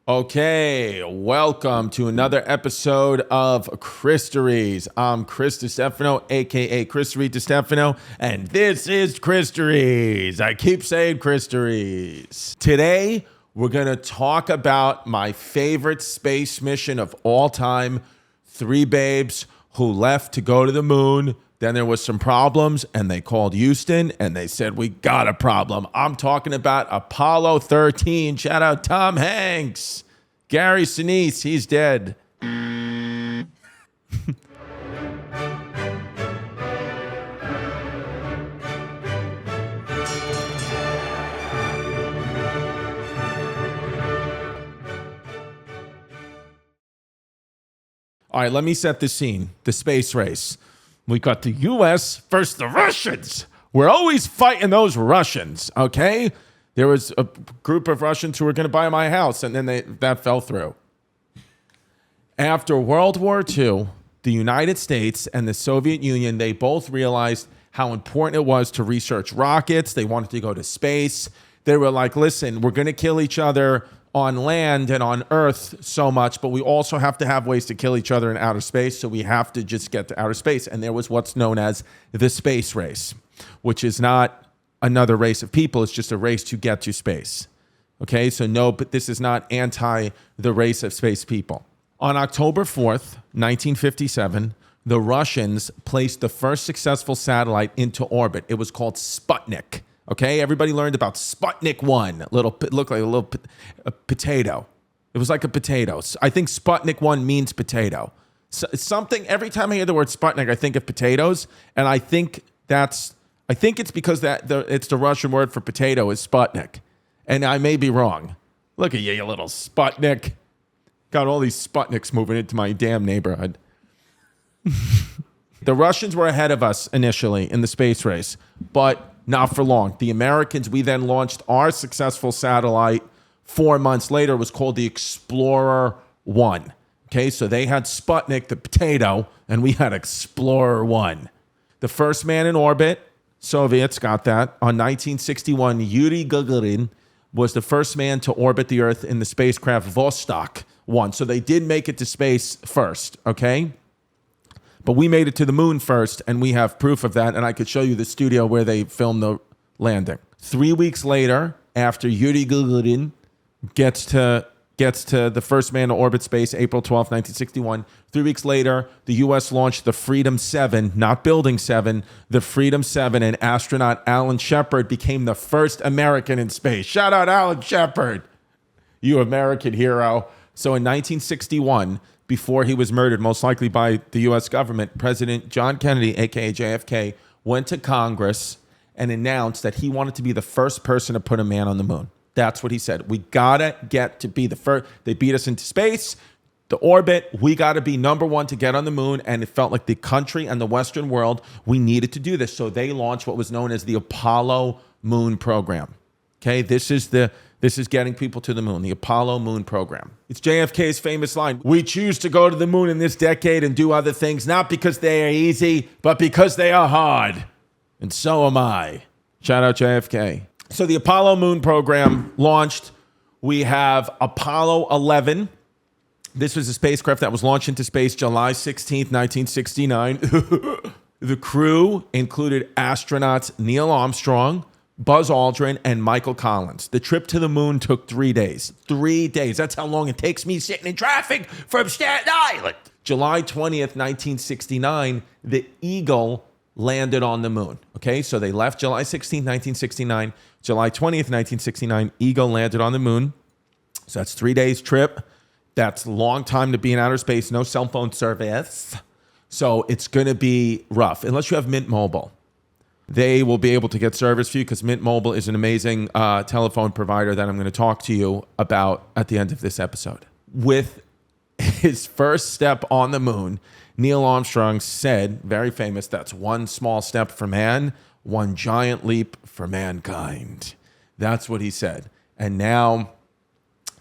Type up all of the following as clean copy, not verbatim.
Okay, welcome to another episode of Christories. I'm Chris Distefano, aka Christories Distefano, and this is Christories. I keep saying Christories. Today, we're going to talk about my favorite space mission of all time. 3 babes who left to go to the moon. Then there was some problems, and they called Houston, and they said, we got a problem. I'm talking about Apollo 13. Shout out Tom Hanks. Gary Sinise, he's dead. All right, let me set the scene. The space race. We got the U.S. versus the Russians. We're always fighting those Russians, okay? There was a group of Russians who were going to buy my house, and then that fell through. After World War II, the United States and the Soviet Union, they both realized how important it was to research rockets. They wanted to go to space. They were like, listen, we're going to kill each other on land and on Earth so much, but we also have to have ways to kill each other in outer space, so we have to just get to outer space. And there was what's known as the space race, which is not another race of people. It's just a race to get to space. Okay, so no, but this is not anti the race of space people. On October 4th, 1957, the Russians placed the first successful satellite into orbit. It was called Sputnik. Okay, everybody learned about Sputnik 1. It looked like a potato. It was like a potato. I think Sputnik 1 means potato. So something, every time I hear the word Sputnik, I think of potatoes. And I think it's because it's the Russian word for potato is Sputnik. And I may be wrong. Look at you little Sputnik. Got all these Sputniks moving into my damn neighborhood. The Russians were ahead of us initially in the space race, but not for long. The Americans, we then launched our successful satellite 4 months later. It was called the Explorer 1. Okay, so they had Sputnik, the potato, and we had Explorer 1. The first man in orbit, Soviets got that. On 1961, Yuri Gagarin was the first man to orbit the Earth in the spacecraft Vostok 1. So they did make it to space first, okay? But we made it to the moon first, and we have proof of that, and I could show you the studio where they filmed the landing. 3 weeks later, after Yuri Gagarin gets to the first man to orbit space, April 12, 1961, 3 weeks later, the U.S. launched the Freedom 7, not Building 7, the Freedom 7, and astronaut Alan Shepard became the first American in space. Shout out Alan Shepard, you American hero. So in 1961, before he was murdered, most likely by the U.S. government, President John Kennedy, a.k.a. JFK, went to Congress and announced that he wanted to be the first person to put a man on the moon. That's what he said. We got to get to be the first. They beat us into space, the orbit. We got to be number one to get on the moon. And it felt like the country and the Western world, we needed to do this. So they launched what was known as the Apollo moon program. Okay, this is getting people to the moon, the Apollo moon program. It's JFK's famous line, we choose to go to the moon in this decade and do other things, not because they are easy, but because they are hard. And so am I. Shout out JFK. So the Apollo moon program launched. We have Apollo 11. This was a spacecraft that was launched into space July 16th, 1969. The crew included astronauts Neil Armstrong, Buzz Aldrin, and Michael Collins. The trip to the moon took 3 days. 3 days. That's how long it takes me sitting in traffic from Staten Island. July 20th, 1969, the Eagle landed on the moon. Okay, so they left July 16th, 1969. July 20th, 1969, Eagle landed on the moon. So that's 3 days trip. That's a long time to be in outer space. No cell phone service. So it's going to be rough, unless you have Mint Mobile. They will be able to get service for you because Mint Mobile is an amazing telephone provider that I'm going to talk to you about at the end of this episode. With his first step on the moon, Neil Armstrong said, very famous, that's one small step for man, one giant leap for mankind. That's what he said. And now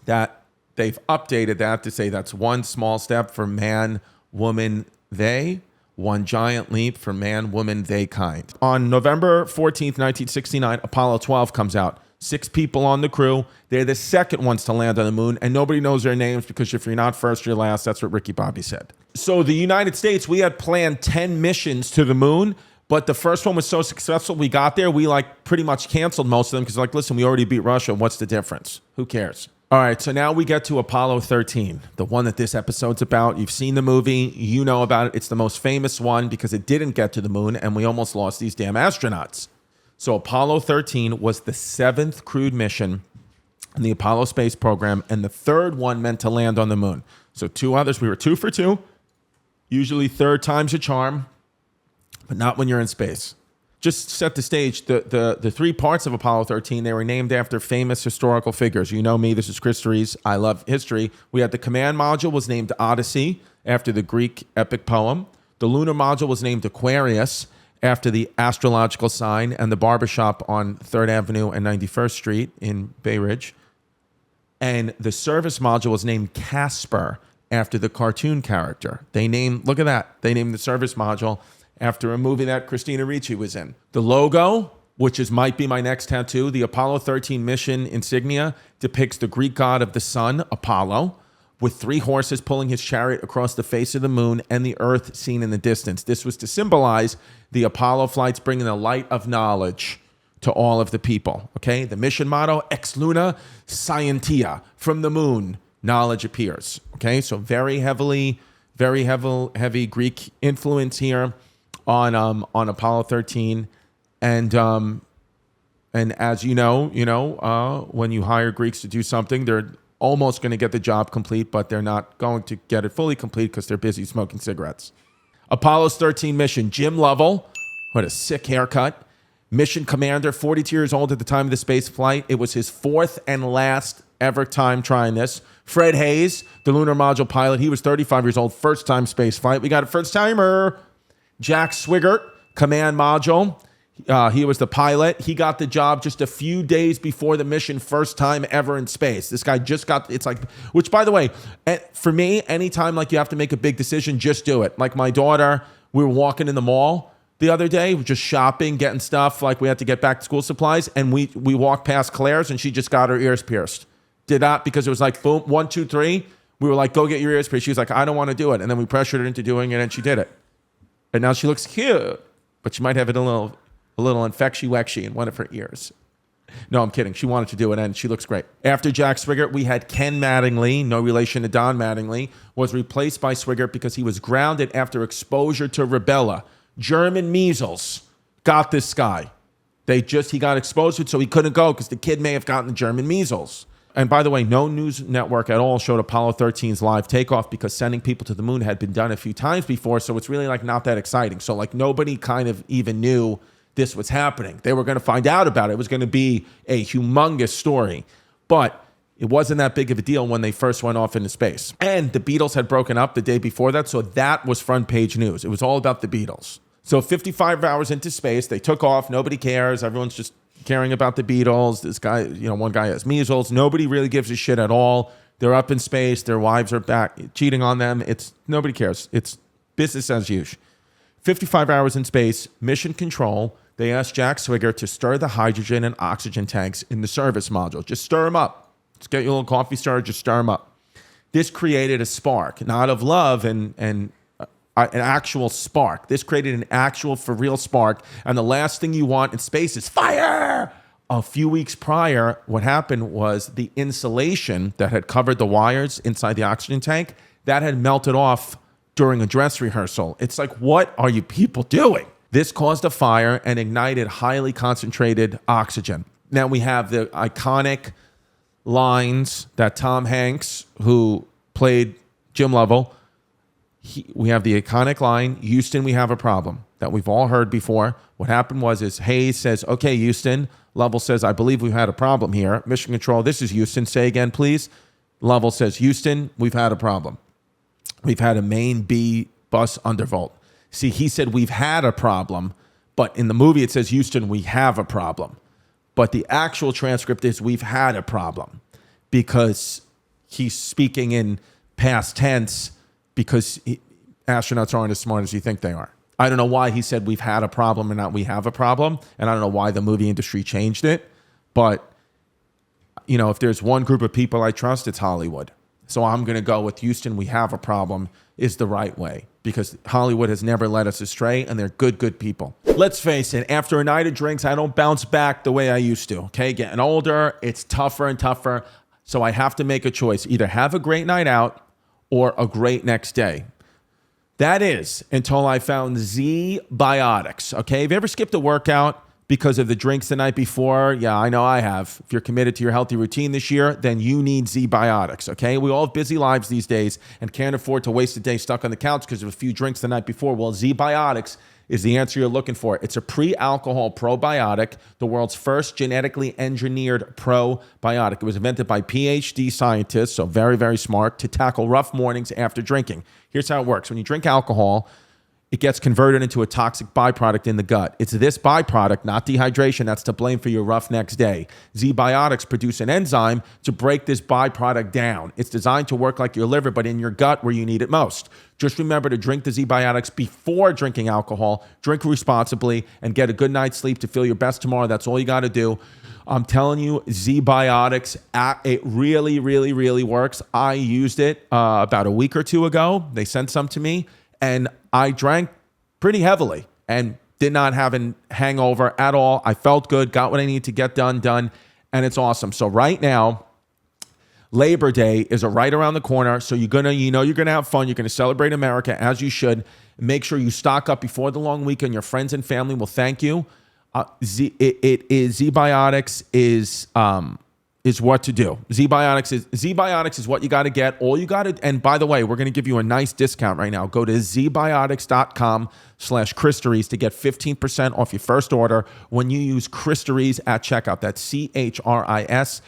that they've updated that to say that's one small step for man, woman, they, one giant leap for man, woman, they kind. On November 14th, 1969, Apollo 12 comes out. 6 people on the crew. They're the second ones to land on the moon, and nobody knows their names because if you're not first, you're last. That's what Ricky Bobby said. So the United States, we had planned 10 missions to the moon, but the first one was so successful, we got there, we like pretty much canceled most of them because like, listen, we already beat Russia. What's the difference? Who cares? All right, so now we get to Apollo 13, the one that this episode's about. You've seen the movie. You know about it. It's the most famous one because it didn't get to the moon, and we almost lost these damn astronauts. So Apollo 13 was the 7th crewed mission in the Apollo space program, and the 3rd one meant to land on the moon. So 2 others. We were 2 for 2. Usually 3rd time's a charm, but not when you're in space. Just set the stage. The 3 parts of Apollo 13, they were named after famous historical figures. You know me, this is Christories. I love history. We had the command module was named Odyssey after the Greek epic poem. The lunar module was named Aquarius after the astrological sign, and the barbershop on 3rd Avenue and 91st Street in Bay Ridge. And the service module was named Casper after the cartoon character. Look at that. They named the service module after a movie that Christina Ricci was in. The logo, which might be my next tattoo, the Apollo 13 mission insignia depicts the Greek god of the sun, Apollo, with 3 horses pulling his chariot across the face of the moon and the earth seen in the distance. This was to symbolize the Apollo flights bringing the light of knowledge to all of the people. Okay, the mission motto, Ex Luna Scientia, from the moon, knowledge appears. Okay, so very heavy Greek influence here on Apollo 13, and as you know, when you hire Greeks to do something, they're almost going to get the job complete, but they're not going to get it fully complete because they're busy smoking cigarettes. Apollo's 13 mission, Jim Lovell, what a sick haircut. Mission commander, 42 years old at the time of the space flight. It was his 4th and last ever time trying this. Fred Haise, the lunar module pilot, he was 35 years old, first time space flight. We got a first timer. Jack Swigert, command module. He was the pilot. He got the job just a few days before the mission, first time ever in space. This guy just got, it's like, which by the way, for me, anytime like you have to make a big decision, just do it. Like my daughter, we were walking in the mall the other day, just shopping, getting stuff, like we had to get back to school supplies, and we walked past Claire's and she just got her ears pierced. Did that because it was like, boom, 1, 2, 3. We were like, go get your ears pierced. She was like, I don't want to do it. And then we pressured her into doing it and she did it. And now she looks cute, but she might have a little infection-wexy in one of her ears. No, I'm kidding. She wanted to do it, and she looks great. After Jack Swigert, we had Ken Mattingly, no relation to Don Mattingly, was replaced by Swigert because he was grounded after exposure to rubella. German measles got this guy. He got exposed to it, so he couldn't go because the kid may have gotten the German measles. And by the way, no news network at all showed Apollo 13's live takeoff because sending people to the moon had been done a few times before. So it's really like not that exciting. So like nobody kind of even knew this was happening. They were going to find out about it. It was going to be a humongous story, but it wasn't that big of a deal when they first went off into space. And the Beatles had broken up the day before that. So that was front page news. It was all about the Beatles. So 55 hours into space, they took off. Nobody cares. Everyone's just caring about the Beatles. This guy, one guy has measles. Nobody really gives a shit at all. They're up in space. Their wives are back cheating on them. Nobody cares. It's business as usual. 55 hours in space, mission control. They asked Jack Swigert to stir the hydrogen and oxygen tanks in the service module. Just stir them up. Just get your little coffee stirrer. Just stir them up. This created a spark, not of love and an actual spark. This created an actual, for real spark. And the last thing you want in space is fire. A few weeks prior, what happened was the insulation that had covered the wires inside the oxygen tank, that had melted off during a dress rehearsal. It's like, what are you people doing? This caused a fire and ignited highly concentrated oxygen. Now we have the iconic lines that Tom Hanks, who played Jim Lovell, we have the iconic line, Houston, we have a problem, that we've all heard before. What happened was Haise says, okay, Houston. Lovell says, I believe we've had a problem here. Mission Control, this is Houston. Say again, please. Lovell says, Houston, we've had a problem. We've had a main B bus undervolt. See, he said we've had a problem, but in the movie it says, Houston, we have a problem. But the actual transcript is we've had a problem because he's speaking in past tense because astronauts aren't as smart as you think they are. I don't know why he said we've had a problem and not we have a problem. And I don't know why the movie industry changed it. But if there's one group of people I trust, it's Hollywood. So I'm going to go with Houston. We have a problem is the right way because Hollywood has never led us astray and they're good people. Let's face it, after a night of drinks, I don't bounce back the way I used to. Okay, getting older, it's tougher and tougher. So I have to make a choice, either have a great night out or a great next day. That is until I found ZBiotics. Okay, have you ever skipped a workout because of the drinks the night before? Yeah, I know I have. If you're committed to your healthy routine this year, then you need ZBiotics, okay? We all have busy lives these days and can't afford to waste a day stuck on the couch because of a few drinks the night before. Well, ZBiotics is the answer you're looking for. It's a pre-alcohol probiotic, the world's first genetically engineered probiotic. It was invented by PhD scientists, so very, very smart, to tackle rough mornings after drinking. Here's how it works. When you drink alcohol, it gets converted into a toxic byproduct in the gut. It's this byproduct, not dehydration, that's to blame for your rough next day. ZBiotics produce an enzyme to break this byproduct down. It's designed to work like your liver, but in your gut where you need it most. Just remember to drink the ZBiotics before drinking alcohol, drink responsibly, and get a good night's sleep to feel your best tomorrow. That's all you got to do. I'm telling you, ZBiotics, it really, really, really works. I used it about a week or two ago. They sent some to me. And I drank pretty heavily and did not have a hangover at all. I felt good, got what I need to get done, and it's awesome. So right now, Labor Day is right around the corner. So you're gonna have fun. You're gonna celebrate America as you should. Make sure you stock up before the long weekend. Your friends and family will thank you. ZBiotics is what to do. ZBiotics is what you got to get. All you got to, and by the way, we're going to give you a nice discount right now. Go to ZBiotics.com/Christories to get 15% off your first order when you use Christories at checkout. That's CHRISTORIES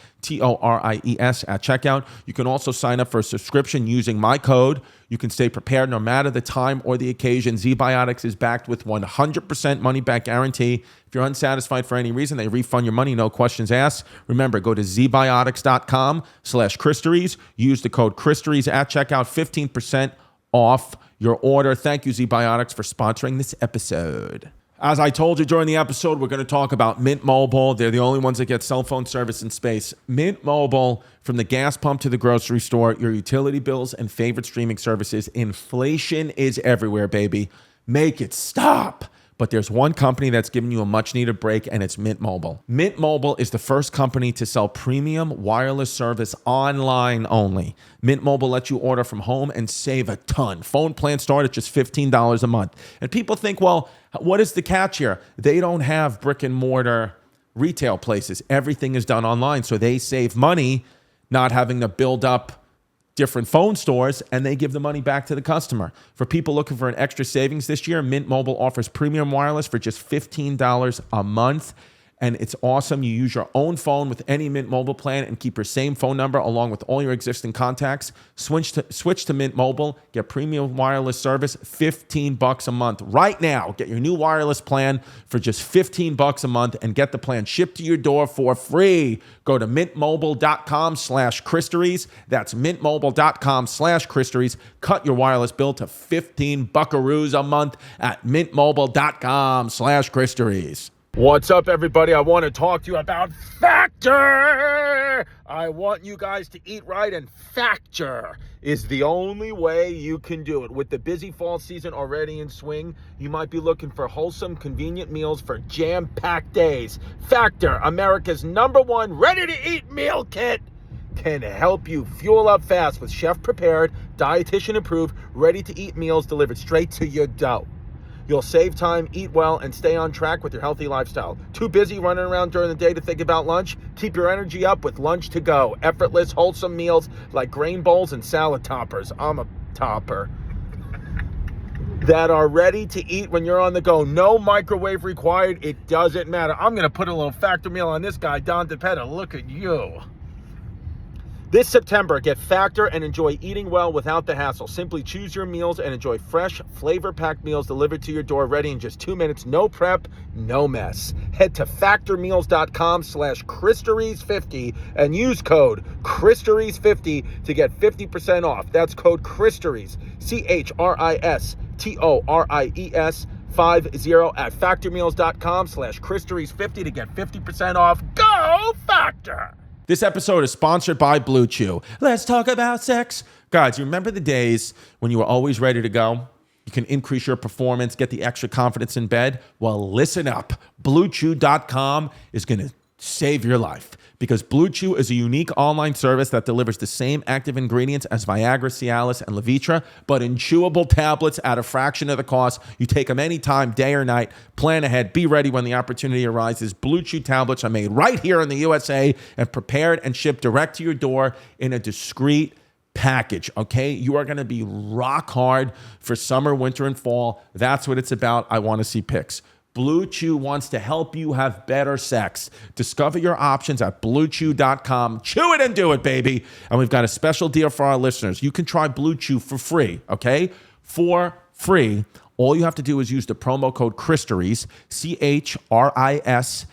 at checkout. You can also sign up for a subscription using my code. You can stay prepared no matter the time or the occasion. ZBiotics is backed with 100% money back guarantee. If you're unsatisfied for any reason, they refund your money, no questions asked. Remember, go to ZBiotics.com/Christories. Use the code Christories at checkout, 15% off your order. Thank you, ZBiotics, for sponsoring this episode. As I told you during the episode, we're going to talk about Mint Mobile. They're the only ones that get cell phone service in space. Mint Mobile, from the gas pump to the grocery store, your utility bills and favorite streaming services. Inflation is everywhere, baby. Make it stop. But there's one company that's giving you a much-needed break, and it's Mint Mobile. Mint Mobile is the first company to sell premium wireless service online only. Mint Mobile lets you order from home and save a ton. Phone plans start at just $15 a month. And people think, well, what is the catch here? They don't have brick-and-mortar retail places. Everything is done online, so they save money not having to build up different phone stores, and they give the money back to the customer. For people looking for an extra savings this year, Mint Mobile offers premium wireless for just $15 a month. And it's awesome. You use your own phone with any Mint Mobile plan and keep your same phone number along with all your existing contacts. Switch to Mint Mobile. Get premium wireless service, $15 a month. Right now, get your new wireless plan for just $15 a month and get the plan shipped to your door for free. Go to mintmobile.com/Christories. That's mintmobile.com/Christories. Cut your wireless bill to 15 buckaroos a month at mintmobile.com/Christories. What's up, everybody? I want to talk to you about Factor. I want you guys to eat right, and Factor is the only way you can do it. With the busy fall season already in swing, you might be looking for wholesome, convenient meals for jam-packed days. Factor, America's #1 ready-to-eat meal kit, can help you fuel up fast with chef-prepared, dietitian-approved, ready-to-eat meals delivered straight to your door. You'll save time, eat well, and stay on track with your healthy lifestyle. Too busy running around during the day to think about lunch? Keep your energy up with Lunch to Go. Effortless, wholesome meals like grain bowls and salad toppers. I'm a topper. That are ready to eat when you're on the go. No microwave required. It doesn't matter. I'm going to put a little Factor meal on this guy, Don DePetta. Look at you. This September, get Factor and enjoy eating well without the hassle. Simply choose your meals and enjoy fresh, flavor-packed meals delivered to your door, ready in just 2 minutes. No prep, no mess. Head to factormeals.com/Christories50 and use code Christories50 to get 50% off. That's code Christories, CHRISTORIES 50 at factormeals.com/Christories50 to get 50% off. Go Factor! This episode is sponsored by Blue Chew. Let's talk about sex. Guys, you remember the days when you were always ready to go? You can increase your performance, get the extra confidence in bed. Well, listen up. BlueChew.com is going to save your life because Blue Chew is a unique online service that delivers the same active ingredients as Viagra, Cialis, and Levitra, but in chewable tablets at a fraction of the cost. You take them anytime, day or night. Plan ahead. Be ready when the opportunity arises. Blue Chew tablets are made right here in the USA and prepared and shipped direct to your door in a discreet package, okay? You are going to be rock hard for summer, winter, and fall. That's what it's about. I want to see pics. Blue Chew wants to help you have better sex. Discover your options at BlueChew.com. Chew it and do it, baby. And we've got a special deal for our listeners. You can try Blue Chew for free, okay? For free. All you have to do is use the promo code Christories, CHRISTORIES,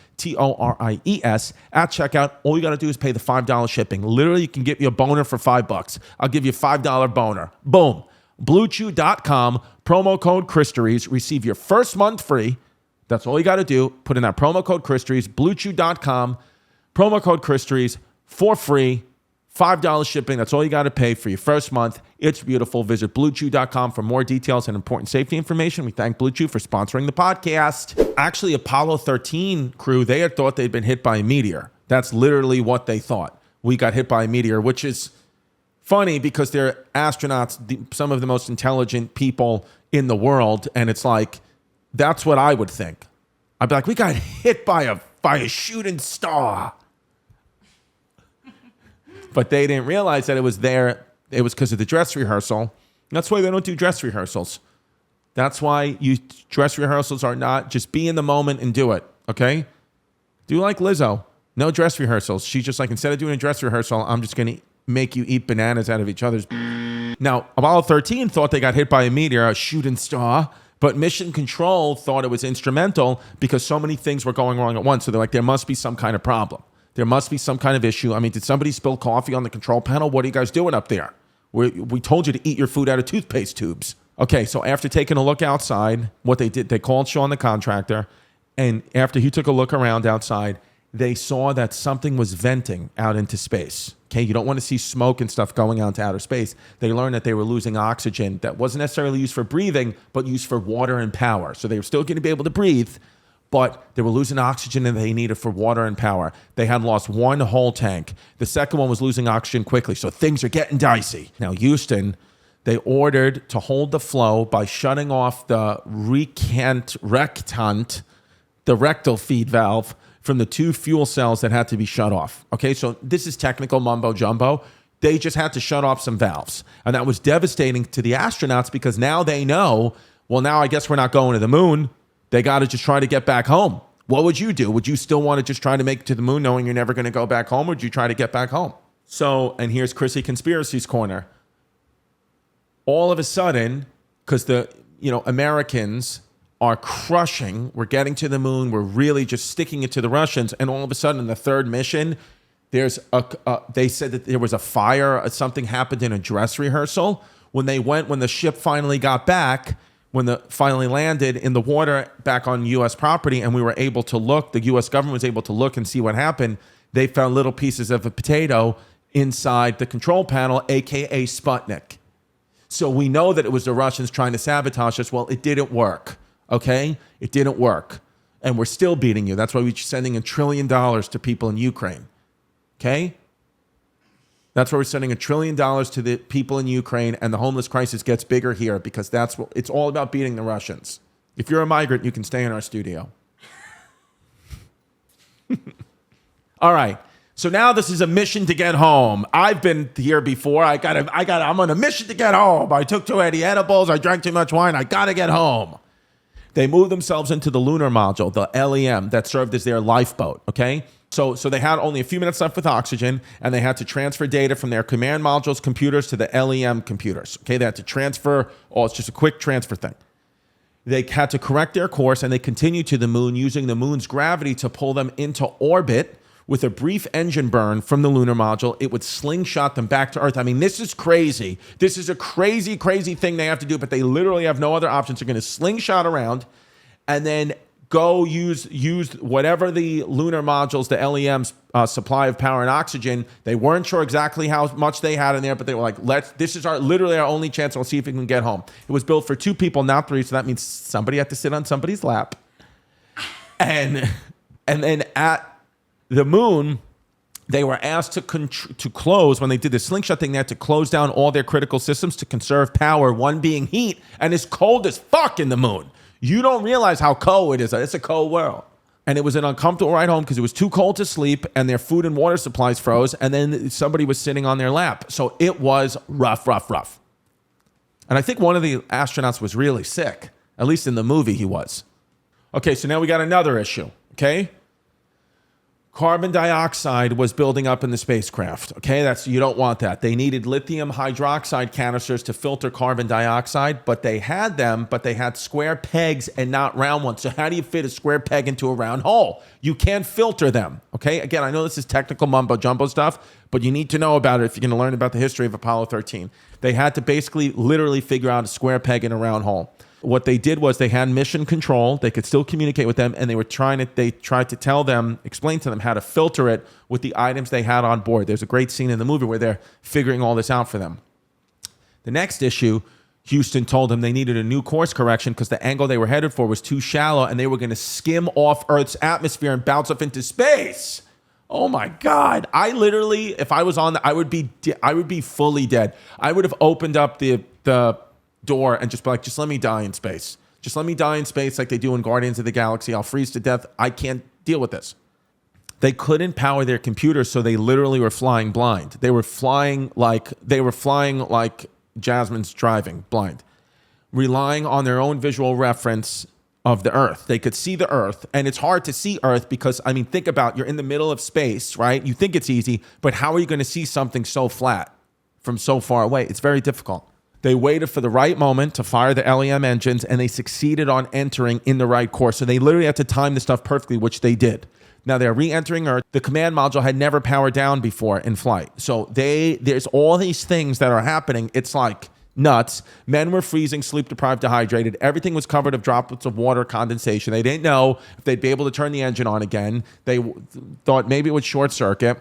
at checkout. All you got to do is pay the $5 shipping. Literally, you can get you a boner for $5. I'll give you a $5 boner. Boom. BlueChew.com, promo code Christories. Receive your first month free. That's all you got to do. Put in that promo code Christories, BlueChew.com, promo code Christories for free. $5 shipping. That's all you got to pay for your first month. It's beautiful. Visit BlueChew.com for more details and important safety information. We thank Blue Chew for sponsoring the podcast. Actually, Apollo 13 crew, they had thought they'd been hit by a meteor. That's literally what they thought. We got hit by a meteor, which is funny because they're astronauts, some of the most intelligent people in the world. And it's like, that's what I would think. I'd be like, we got hit by a shooting star. But they didn't realize that it was there. It was because of the dress rehearsal. That's why they don't do dress rehearsals. That's why dress rehearsals are not just be in the moment and do it, okay? Do like Lizzo. No dress rehearsals. She's just like, instead of doing a dress rehearsal, I'm just going to make you eat bananas out of each other's. Now, Apollo 13 thought they got hit by a meteor, a shooting star. But Mission Control thought it was instrumental because so many things were going wrong at once. So they're like, there must be some kind of problem. There must be some kind of issue. I mean, did somebody spill coffee on the control panel? What are you guys doing up there? We told you to eat your food out of toothpaste tubes. Okay, so after taking a look outside, what they did, they called Sean the contractor. And after he took a look around outside, they saw that something was venting out into space. Okay, you don't want to see smoke and stuff going out to outer space. They learned that they were losing oxygen that wasn't necessarily used for breathing, but used for water and power. So they were still going to be able to breathe, but they were losing oxygen that they needed for water and power. They had lost one whole tank. The second one was losing oxygen quickly, so things are getting dicey. Now, Houston, they ordered to hold the flow by shutting off the the rectal feed valve from the two fuel cells that had to be shut off. Okay, so this is technical mumbo jumbo. They just had to shut off some valves. And that was devastating to the astronauts because now they know, well, now I guess we're not going to the moon. They got to just try to get back home. What would you do? Would you still want to just try to make it to the moon knowing you're never going to go back home, or would you try to get back home? So, and here's Chrissy Conspiracy's Corner. All of a sudden, because the Americans are crushing, we're getting to the moon, we're really just sticking it to the Russians, and all of a sudden, the third mission, they said that there was a fire, something happened in a dress rehearsal. When the ship finally got back, finally landed in the water back on U.S. property, and we were able to look, the U.S. government was able to look and see what happened, they found little pieces of a potato inside the control panel, a.k.a. Sputnik. So we know that it was the Russians trying to sabotage us. Well, it didn't work, okay? It didn't work. And we're still beating you. That's why we're sending $1 trillion to people in Ukraine, okay? That's why we're sending $1 trillion to the people in Ukraine, and the homeless crisis gets bigger here because it's all about beating the Russians. If you're a migrant, you can stay in our studio. All right. So now this is a mission to get home. I've been here before. I'm on a mission to get home. I took too many edibles. I drank too much wine. I got to get home. They moved themselves into the lunar module, the LEM, that served as their lifeboat, okay? So they had only a few minutes left with oxygen, and they had to transfer data from their command module's computers to the LEM computers, okay? They had to transfer, it's just a quick transfer thing. They had to correct their course, and they continued to the moon using the moon's gravity to pull them into orbit. With a brief engine burn from the lunar module, it would slingshot them back to Earth. I mean, this is crazy. This is a crazy, crazy thing they have to do, but they literally have no other options. They're going to slingshot around and then go use whatever the lunar modules, the LEM's supply of power and oxygen. They weren't sure exactly how much they had in there, but they were like, this is literally our only chance. We'll see if we can get home. It was built for 2 people, not 3. So that means somebody had to sit on somebody's lap. And then at the moon, they were asked to close, when they did the slingshot thing, they had to close down all their critical systems to conserve power, one being heat, and it's cold as fuck in the moon. You don't realize how cold it is. It's a cold world. And it was an uncomfortable ride home because it was too cold to sleep and their food and water supplies froze, and then somebody was sitting on their lap. So it was rough. And I think one of the astronauts was really sick. At least in the movie he was. Okay, so now we got another issue, okay? Carbon dioxide was building up in the spacecraft, okay? You don't want that. They needed lithium hydroxide canisters to filter carbon dioxide, but they had square pegs and not round ones. So how do you fit a square peg into a round hole? You can't filter them, okay? Again, I know this is technical mumbo-jumbo stuff, but you need to know about it if you're going to learn about the history of Apollo 13. They had to basically literally figure out a square peg in a round hole. What they did was they had mission control. They could still communicate with them, and they tried to explain to them how to filter it with the items they had on board. There's a great scene in the movie where they're figuring all this out for them. The next issue, Houston told them they needed a new course correction because the angle they were headed for was too shallow, and they were going to skim off Earth's atmosphere and bounce up into space. Oh my God. I literally, if I was on I would be fully dead. I would have opened up the door and just be like, just let me die in space. Just let me die in space like they do in Guardians of the Galaxy. I'll freeze to death. I can't deal with this. They couldn't power their computers, so they literally were flying blind. They were flying like Jasmine's driving blind, relying on their own visual reference of the Earth. They could see the Earth, and it's hard to see Earth because, I mean, think about, you're in the middle of space, right? You think it's easy, but how are you going to see something so flat from so far away? It's very difficult. They waited for the right moment to fire the LEM engines, and they succeeded on entering in the right course. So they literally had to time the stuff perfectly, which they did. Now they're re-entering Earth. The command module had never powered down before in flight. So there's all these things that are happening. It's like nuts. Men were freezing, sleep deprived, dehydrated. Everything was covered of droplets of water condensation. They didn't know if they'd be able to turn the engine on again. They thought maybe it would short circuit.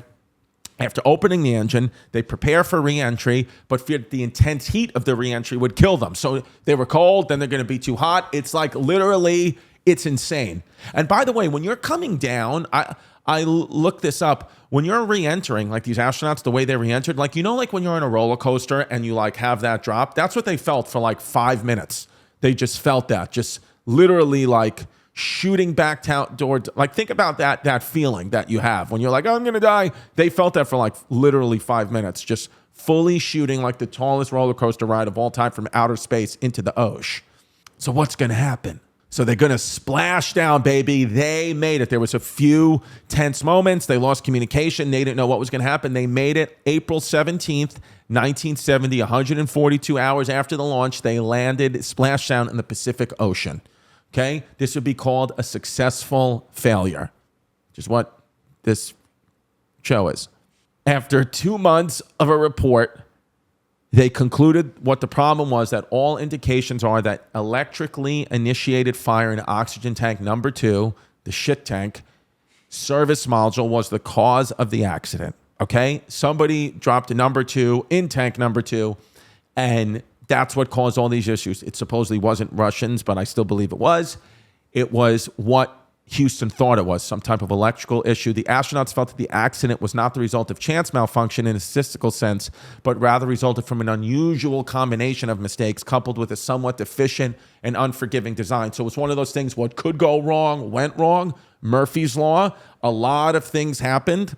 After opening the engine, they prepare for re-entry, but feared the intense heat of the re-entry would kill them. So they were cold, then they're going to be too hot. It's like literally, it's insane. And by the way, when you're coming down, I looked this up. When you're re-entering, like these astronauts, the way they re-entered, like, you know, like when you're on a roller coaster and you like have that drop, that's what they felt for like 5 minutes. They just felt that, just literally like shooting back toward, like, think about that feeling that you have when you're like, oh, I'm gonna die. They felt that for like literally 5 minutes, just fully shooting like the tallest roller coaster ride of all time from outer space into the ocean. So what's gonna happen? So they're gonna splash down, baby. They made it. There was a few tense moments. They lost communication. They didn't know what was gonna happen. They made it April 17th, 1970, 142 hours after the launch. They landed, splashed down in the Pacific Ocean. Okay, this would be called a successful failure, which is what this show is. After 2 months of a report, they concluded what the problem was, that all indications are that electrically initiated fire in oxygen tank number 2, the shit tank, service module, was the cause of the accident. Okay, somebody dropped a number 2 in tank number 2, and that's what caused all these issues. It supposedly wasn't Russians, but I still believe it was. It was what Houston thought it was, some type of electrical issue. The astronauts felt that the accident was not the result of chance malfunction in a statistical sense, but rather resulted from an unusual combination of mistakes coupled with a somewhat deficient and unforgiving design. So it's one of those things, what could go wrong went wrong. Murphy's Law. A lot of things happened,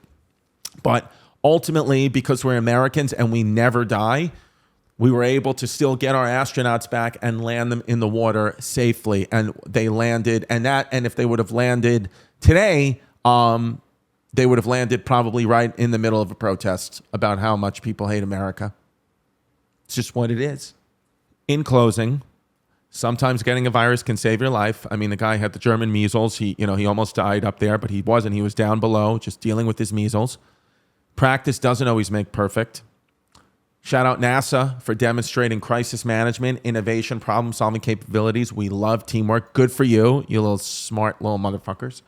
but ultimately, because we're Americans and we never die, we were able to still get our astronauts back and land them in the water safely. And they landed, and if they would have landed today, they would have landed probably right in the middle of a protest about how much people hate America. It's just what it is. In closing, sometimes getting a virus can save your life. I mean, the guy had the German measles. He almost died up there, but he wasn't. He was down below, just dealing with his measles. Practice doesn't always make perfect. Shout out NASA for demonstrating crisis management, innovation, problem-solving capabilities. We love teamwork. Good for you, you little smart little motherfuckers.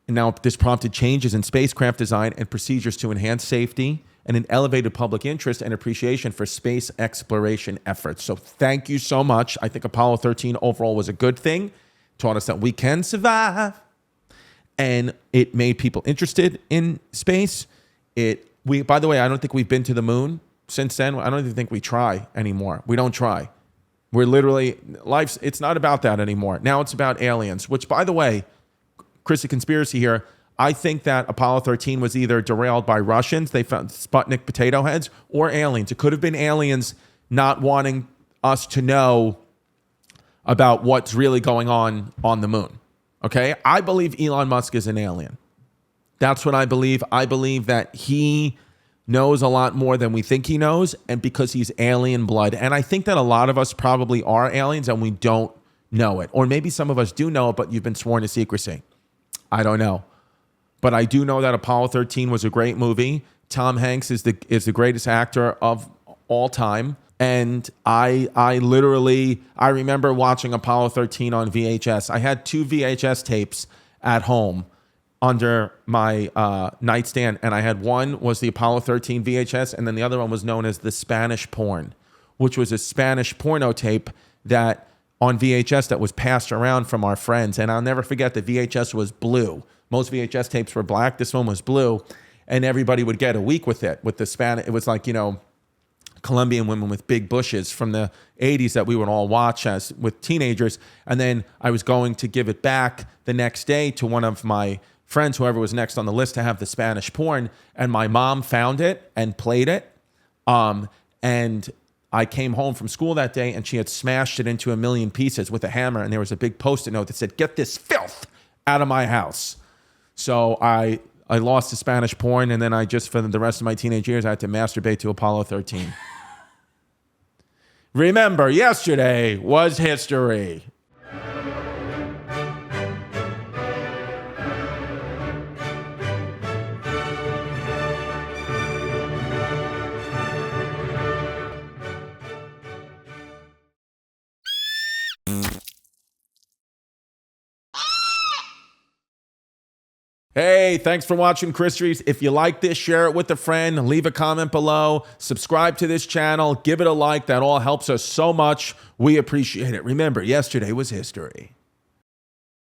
And now this prompted changes in spacecraft design and procedures to enhance safety and an elevated public interest and appreciation for space exploration efforts. So thank you so much. I think Apollo 13 overall was a good thing. Taught us that we can survive. And it made people interested in space. By the way, I don't think we've been to the moon since then. I don't even think we try anymore. We don't try. We're literally, it's not about that anymore. Now it's about aliens, which, by the way, Chris, a conspiracy here. I think that Apollo 13 was either derailed by Russians, they found Sputnik potato heads, or aliens. It could have been aliens not wanting us to know about what's really going on the moon. Okay? I believe Elon Musk is an alien. That's what I believe. I believe that he knows a lot more than we think he knows, and because he's alien blood. And I think that a lot of us probably are aliens and we don't know it. Or maybe some of us do know it, but you've been sworn to secrecy. I don't know. But I do know that Apollo 13 was a great movie. Tom Hanks is the greatest actor of all time. And I remember watching Apollo 13 on VHS. I had 2 VHS tapes at home under my nightstand. And I had one was the Apollo 13 VHS. And then the other one was known as the Spanish Porn, which was a Spanish porno tape that on VHS that was passed around from our friends. And I'll never forget that VHS was blue. Most VHS tapes were black. This one was blue. And everybody would get a week with it. With the Spanish, it was like, Colombian women with big bushes from the 80s that we would all watch as with teenagers. And then I was going to give it back the next day to one of my friends, whoever was next on the list, to have the Spanish porn. And my mom found it and played it. And I came home from school that day and she had smashed it into a million pieces with a hammer. And there was a big Post-it note that said, "Get this filth out of my house." So I lost the Spanish porn. And then for the rest of my teenage years, I had to masturbate to Apollo 13. Remember, yesterday was history. Hey, thanks for watching Christories. If you like this, share it with a friend, leave a comment below, subscribe to this channel, give it a like. That all helps us so much. We appreciate it. Remember, yesterday was history.